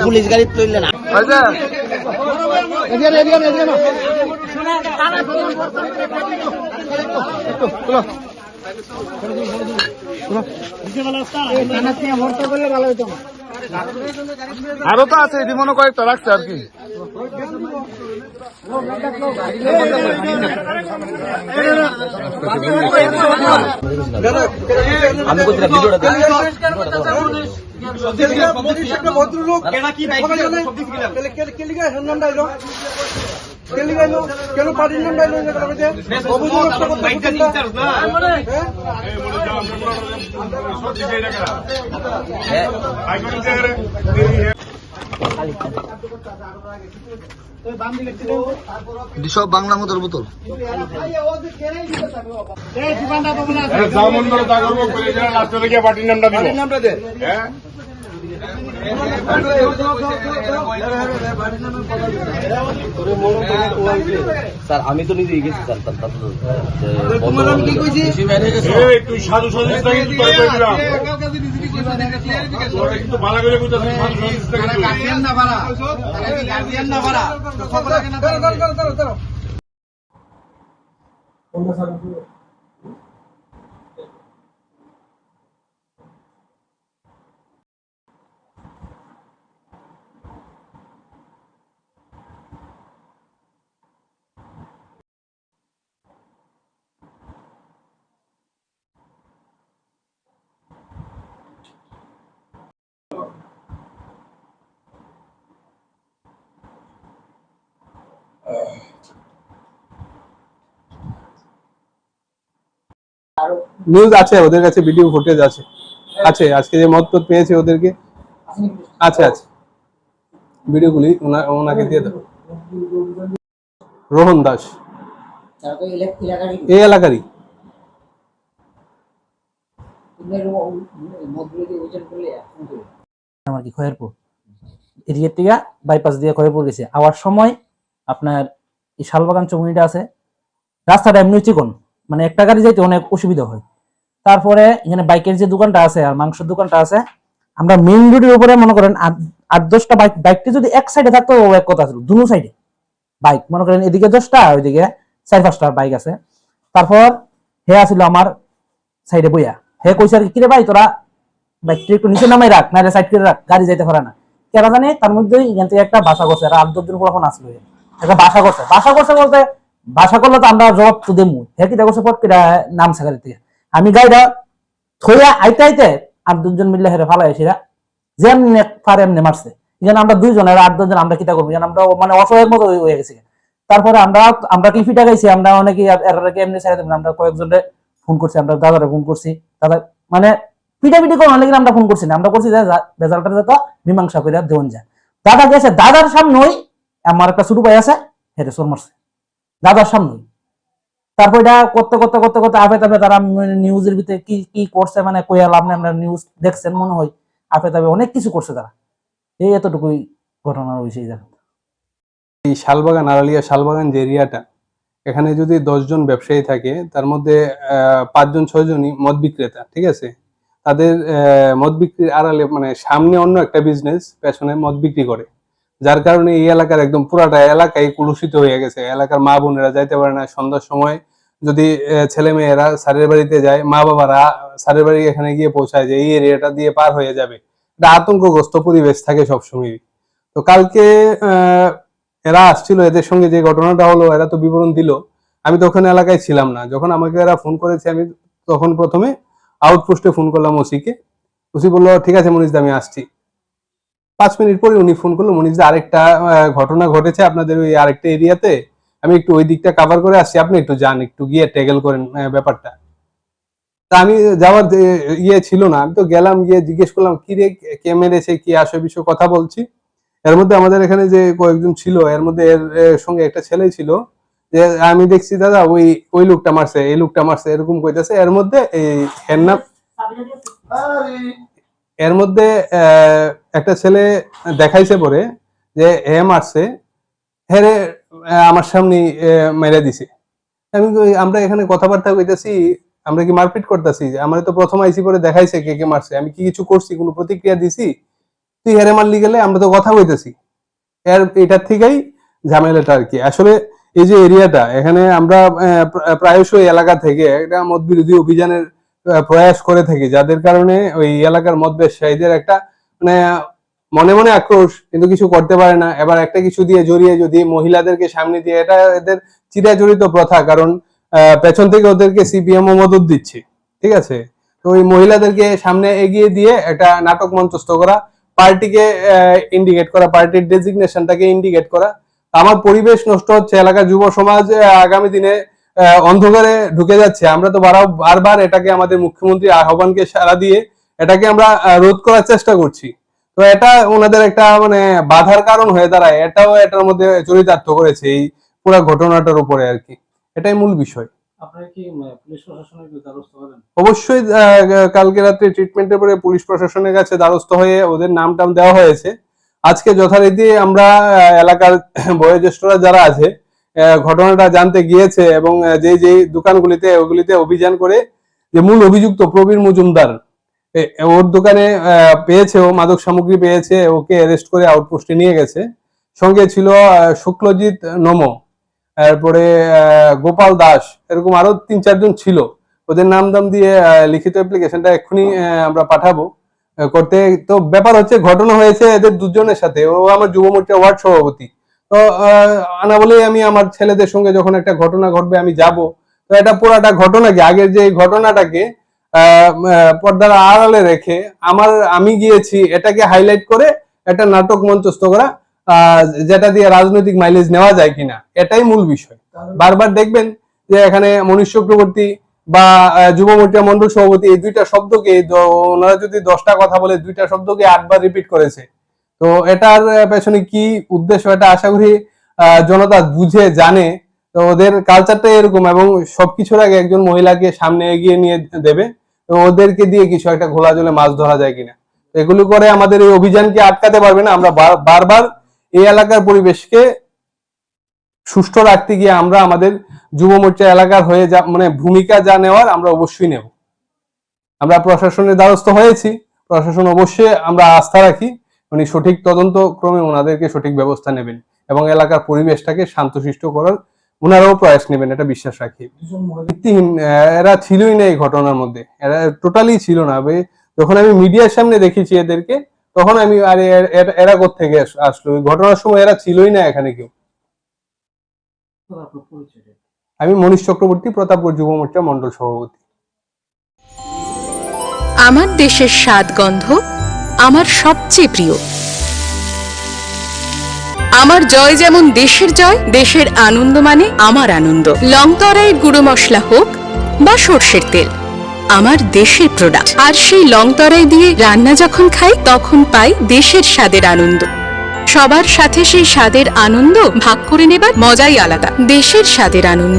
Police গাড়ি তুললে না আরো তো আছে এটি মনে কয়েকটা রাখছে আর কি আমি কোথায় ভিডিওটা কেন পার্টির নাম ডাইল সব বাংলা মতোর বোতল পার্টির নামটা দে স্যার আমি তো নিজেই গেছি স্যার তুই সাধু সাধু নিউজ আছে ওদের কাছে, ভিডিও ফুটেজ আছে আছে আজকে যে মত পেয়েছে ওদেরকে আছে আছে ভিডিওগুলি ওনাকে দিয়ে দেবো। রোহন দাস এই এলাকারই। আমার কি খয়েরপুর এদিকের থেকে বাইপাস দিয়ে খয়েরপুর গেছে আওয়ার সময় আপনার এই শালবাগান চৌমুনিটা আছে, রাস্তাটা এমনি চিকন, মানে একটা গাড়ি যাইতে অনেক অসুবিধা হয়। তারপরে এখানে বাইকের যে দোকানটা আছে আর মাংসের দোকানটা আছে, আমরা মেইন রোডের উপরে মনে করেন 8-10টা বাইকটি যদি এক সাইডে থাকতো ও এক কথা ছিল, দুনো সাইডে বাইক মনে করেন এদিকে 10টা ওইদিকে 4-5টা বাইক আছে। তারপর হে আসিল আমার সাইডে বইয়া, হে কইছে আর কি রে ভাই তোরা বাইকটি একটু নিচে নামাই রাখ, না সাইড করে রাখ, গাড়ি যাইতে পারে না। কেন জানি তার মধ্যে এখান থেকে একটা বাসা করছে, আর 8-10 জন কখন আসলো একটা বাসা করছে বলতে বাসা করলে তো আমরা জবাব তো দেবো। হে কি দেখো পট করে নাম সাগারি থেকে আমি গাড়িটা থইয়া আইতে 8-10 জন মিললে হেরে ফালাই সেরা যেমনি পারে এমনি মারছে। এখানে আমরা 2 জন আর 8-10 জন আমরা কিতা করবো, আমরা মানে অসহায়ের মতো হয়ে গেছি। তারপরে আমরা কি ফিটা গাইছি, আমরা অনেকে এমনি ছেড়ে দেবেন, আমরা কয়েকজনের ফোন করছি, আমরা দাদারে ফোন করছি, দাদা মানে পিটাপিটি করে অনেক আমরা ফোন করছি না, আমরা করছি যে রেজাল্টটা যত মীমাংসা করে দেওয়ান যায়। দাদা গেছে, দাদার সামনেই আমার একটা ছোট ভাই আছে হেরে চোর মারছে দাদার সামনেই। তারপর এটা করতে করতে করতে করতে আপে তাপে তারা নিউজের ভিতরে কি কি করছে মানে কইয়া লাভ নেই, আমরা নিউজ দেখছেন মনে হয়, আপে তাপে অনেক কিছু করছে তারা। এই এতটুকুই ঘটনা হয়েছে। এই শালবাগান আড়ালিয়া শালবাগান যে এরিয়াটা, এখানে যদি 10 জন ব্যবসায়ী থাকে তার মধ্যে 5-6 জনই মদ বিক্রেতা, ঠিক আছে। তাদের মদ বিক্রির আড়ালে মানে সামনে অন্য একটা বিজনেস, পেছনে মদ বিক্রি করে, যার কারণে এই এলাকার একদম পুরাটা এলাকায় কুলুষিত হয়ে গেছে। এলাকার মা বোনেরা যাইতে পারে না, সন্ধ্যার সময় যদি ছেলে মেয়েরা স্যারের বাড়িতে যায়, মা বাবারা স্যারের বাড়ি এখানে গিয়ে পৌঁছায় যে এই এরিয়াটা দিয়ে পার হয়ে যাবে, এটা আতঙ্কগ্রস্ত পরিবেশ থাকে সবসময়। তো কালকে এরা আসছিল, এদের সঙ্গে যে ঘটনাটা হলো এরা তো বিবরণ দিল, আমি তখন এলাকায় ছিলাম না। যখন আমাকে এরা ফোন করেছে আমি তখন প্রথমে আউটপোস্টে ফোন করলাম ওসিকে। ওসি বললো ঠিক আছে মনিশ দা আমি আসছি। 5 মিনিট পরে উনি ফোন করলো, মনিশ দা আরেকটা ঘটনা ঘটেছে আপনাদের ওই আরেকটা এরিয়াতে, আমি একটু ওই দিকটা কভার করে আসছি, আপনি একটু যান, একটু গিয়ে ট্যাকেল করেন ব্যাপারটা। তা আমি যাওয়ার ছিল না, আমি তো গেলাম, গিয়ে জিজ্ঞেস করলাম কি রে কে মেরেছে কি আসে বিষয়ে কথা বলছি। এর মধ্যে আমাদের এখানে যে কয়েকজন ছিল এর মধ্যে এর সঙ্গে একটা ছেলে ছিল, যে আমি দেখছি দাদা ওই লোকটা মারছে, এই লোকটা মারছে, এরকম কইতেছে। এর মধ্যে এর মধ্যে একটা ছেলে দেখাইছে পরে যে হে মারছে, হেরে আমার সামনে মেরে দিছে। আমরা এখানে কথাবার্তা কইতেছি, আমরা কি মারপিট করতেছি? আমরা তো প্রথম আইসি পরে দেখাইছে কে কে মারছে, আমি কি কিছু করছি, কোনো প্রতিক্রিয়া দিছি? তুই হেরে মারলি গেলে, আমরা তো কথা কইতেছি। এটার থেকেই ঝামেলাটা আর কি। আসলে এই যে এরিয়াটা, এখানে আমরা প্রায়শই এলাকা থেকে একটা মদ বিরোধী অভিযানের প্রয়াস করে থাকি, যাদের কারণে ওই এলাকার মদ ব্যবসায়ীদের একটা মানে মনে মনে আক্রোশ, কিন্তু কিছু করতে পারে না। এবার একটা কিছু দিয়ে জড়িয়ে যদি মহিলাদেরকে সামনে দিয়ে, এটা এদের চিরাচরিত প্রথা, কারণ পেছন থেকে ওদেরকে সিপিএমও মদত দিচ্ছে, ঠিক আছে। তো ওই মহিলাদেরকে সামনে এগিয়ে দিয়ে একটা নাটক মঞ্চস্থ করা, পার্টিকে ইন্ডিকেট করা, পার্টির ডেজিগনেশনটাকে ইন্ডিকেট করা। আমার পরিবেশ নষ্ট হচ্ছে, এলাকার যুব সমাজ আগামী দিনে অন্ধকারে ঢুকে যাচ্ছে। আমরা তো বারবার এটাকে আমাদের মুখ্যমন্ত্রী আহ্বানকে সাড়া দিয়ে এটাকে আমরা রোধ করার চেষ্টা করছি। তো এটা ওনাদের একটা মানে বাধার কারণ হয়ে দাঁড়ায়, এটাও এটার মধ্যে চরিতার্থ করেছে এই পুরো ঘটনাটার উপরে আর কি। এটাই মূল বিষয়। আপনারা কি পুলিশ প্রশাসনের দ্বারস্থ হবেন? অবশ্যই কালকে রাত্রে ট্রিটমেন্টের পরে পুলিশ প্রশাসনের কাছে দ্বারস্থ হয়ে ওদের নাম টাম দেওয়া হয়েছে। আজকে যথারীতি আমরা এলাকার বয়োজ্যেষ্ঠরা যারা আছে ঘটনাটা জানতে গিয়েছে, এবং যে দোকানগুলিতে ওগুলিতে অভিযান করে যে মূল অভিযুক্ত প্রবীর মজুমদার, ওর দোকানে পেয়েছে, ও মাদক সামগ্রী পেয়েছে, ওকে অ্যারেস্ট করে আউটপোস্টে নিয়ে গেছে। সঙ্গে ছিল শুক্লজিৎ নমো, তারপরে গোপাল দাস, এরকম আরো 3-4 জন ছিল। ওদের নাম দাম দিয়ে লিখিত অ্যাপ্লিকেশনটা এক্ষুনি আমরা পাঠাবো করতে। তো ব্যাপার হচ্ছে, ঘটনা হয়েছে এদের দুজনের সাথে। ও আমার যুব মোর্চা ওয়ার্ড সভাপতি। তো আনা বলেই আমি আমার ছেলেদের সঙ্গে যখন একটা ঘটনা ঘটবে আমি যাব। তো এটা পুরাটা ঘটনা কি, আগের যে ঘটনাটাকে পর্দার আড়ালে রেখে আমি গিয়েছি এটাকে হাইলাইট করে একটা নাটক মঞ্চস্থ করা, যেটা দিয়ে রাজনৈতিক মাইলেজ নেওয়া যায় কিনা, এটাই মূল বিষয়। বারবার দেখবেন যে এখানে মনীষ চক্রবর্তী বা যুব মোর্চা মন্ডল সভাপতি, এই দুইটা শব্দকে ওনারা যদি 10টা কথা বলে, 2টা শব্দকে 8বার রিপিট করেছে। তো এটার পেছনে কি উদ্দেশ্য, এটা আশা করি জনতা বুঝে জানে। তো ওদের কালচারটা এরকম, এবং সবকিছুর আগে একজন মহিলাকে সামনে এগিয়ে নিয়ে দেবে। তো ওদেরকে দিয়ে কিছু একটা ঘোলা জলে মাছ ধরা যায় কিনা, এগুলো করে আমাদের এই অভিযানকে আটকাতে পারবে না। আমরা বারবার এই এলাকার পরিবেশকে সুষ্ঠু রাখতে গিয়ে আমরা আমাদের যুব মোর্চা এলাকার হয়ে যা মানে ভূমিকা যা নেওয়ার আমরা অবশ্যই নেব। আমরা প্রশাসনের দ্বারস্থ হয়েছি, প্রশাসন অবশ্যই আমরা আস্থা রাখি উনি সঠিক তদন্ত ক্রমে ওনাদেরকে সঠিক ব্যবস্থা নেবেন, এবং এলাকার পরিবেশটাকে শান্তশিষ্ট করার ওনারাও প্রয়াস নেবেন, এটা বিশ্বাস রাখি। ভিত্তিহীন, এরা ছিলই না এই ঘটনার মধ্যে, এরা টোটালি ছিল না। যখন আমি মিডিয়ার সামনে দেখেছি এদেরকে, তখন আমি আরে এরা কোত্থেকে আসলো, ওই ঘটনার সময় এরা ছিলই না এখানে কেউ। আমি মনীষ চক্রবর্তী, প্রতাপগড় যুব মোর্চা মন্ডল সভাপতি। আমার দেশের স্বাদ গন্ধ আমার সবচেয়ে প্রিয়। আমার জয় যেমন দেশের জয়, দেশের আনন্দ মানে আমার আনন্দ। লংতরাইয়ের গুঁড়ো মশলা হোক বা সর্ষের তেল, আমার দেশের প্রোডাক্ট। আর সেই লংতরাই দিয়ে রান্না যখন খাই, তখন পাই দেশের স্বাদের আনন্দ। সবার সাথে সেই স্বাদের আনন্দ ভাগ করে নেবার মজাই আলাদা। দেশের স্বাদের আনন্দ।